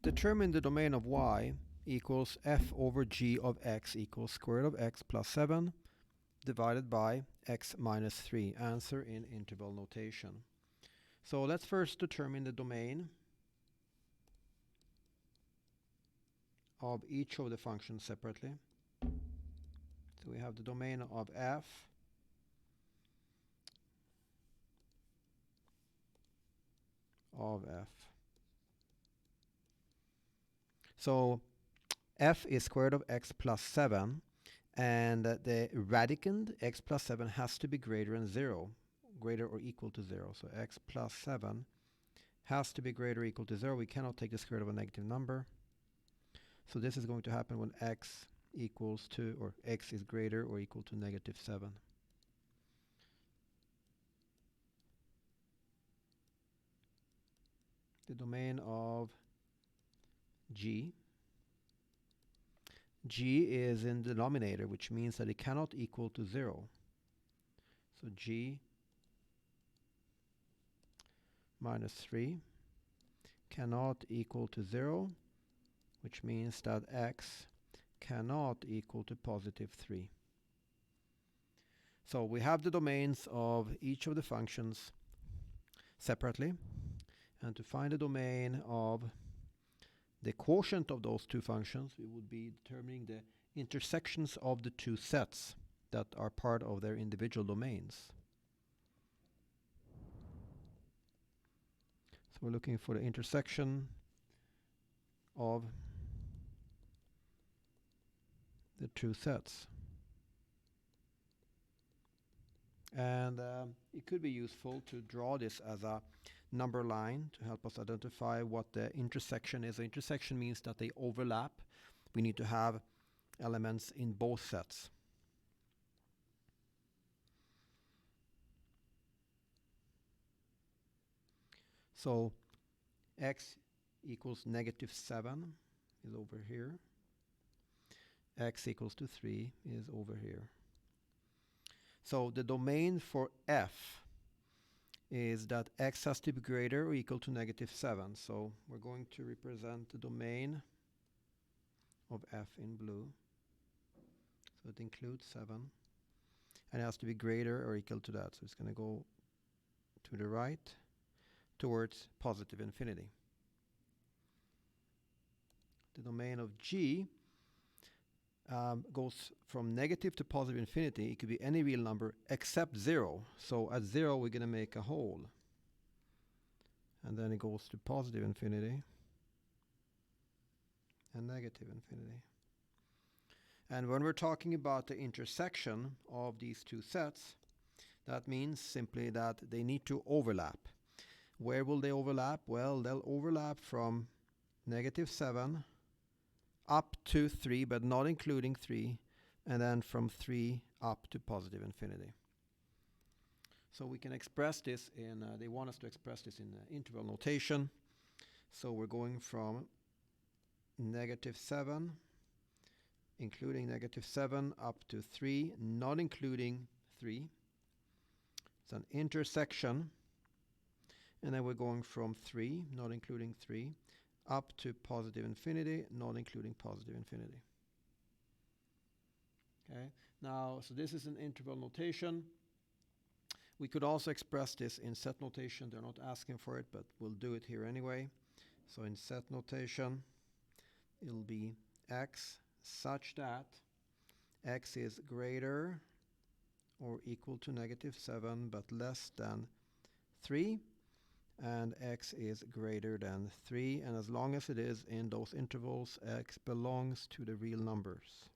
Determine the domain of y equals f over g of x equals square root of x plus 7 divided by x minus 3. Answer in interval notation. So let's first determine the domain of each of the functions separately. So we have the domain of f of f. So f is square root of x plus 7, and the radicand x plus 7 has to be greater than 0, greater or equal to 0. So x plus 7 has to be greater or equal to 0. We cannot take the square root of a negative number. So this is going to happen when x equals to, or x is greater or equal to negative 7. The domain of g. G is in the denominator, which means that it cannot equal to 0. So g minus 3 cannot equal to 0, which means that x cannot equal to positive 3. So we have the domains of each of the functions separately, and to find the domain of the quotient of those two functions, we would be determining the intersections of the two sets that are part of their individual domains. So we're looking for the intersection of the two sets. And it could be useful to draw this as a number line to help us identify what the intersection is. The intersection means that they overlap. We need to have elements in both sets. So x equals negative 7 is over here. X equals to 3 is over here. So the domain for f is that x has to be greater or equal to negative 7. So we're going to represent the domain of f in blue. So it includes 7. And it has to be greater or equal to that. So it's going to go to the right towards positive infinity. The domain of g goes from negative to positive infinity. It could be any real number except 0. So at 0 we're going to make a hole. And then it goes to positive infinity and negative infinity. And when we're talking about the intersection of these two sets, that means simply that they need to overlap. Where will they overlap? Well, they'll overlap from negative 7 up to 3, but not including 3, and then from 3 up to positive infinity. So we can express this in, they want us to express this in interval notation. So we're going from negative 7, including negative 7, up to 3, not including 3. It's an intersection. And then we're going from 3, not including 3, up to positive infinity, not including positive infinity. Okay, now, so this is an interval notation. We could also express this in set notation. They're not asking for it, but we'll do it here anyway. So in set notation, it'll be x such that x is greater or equal to negative 7, but less than 3. And x is greater than 3, and as long as it is in those intervals, x belongs to the real numbers.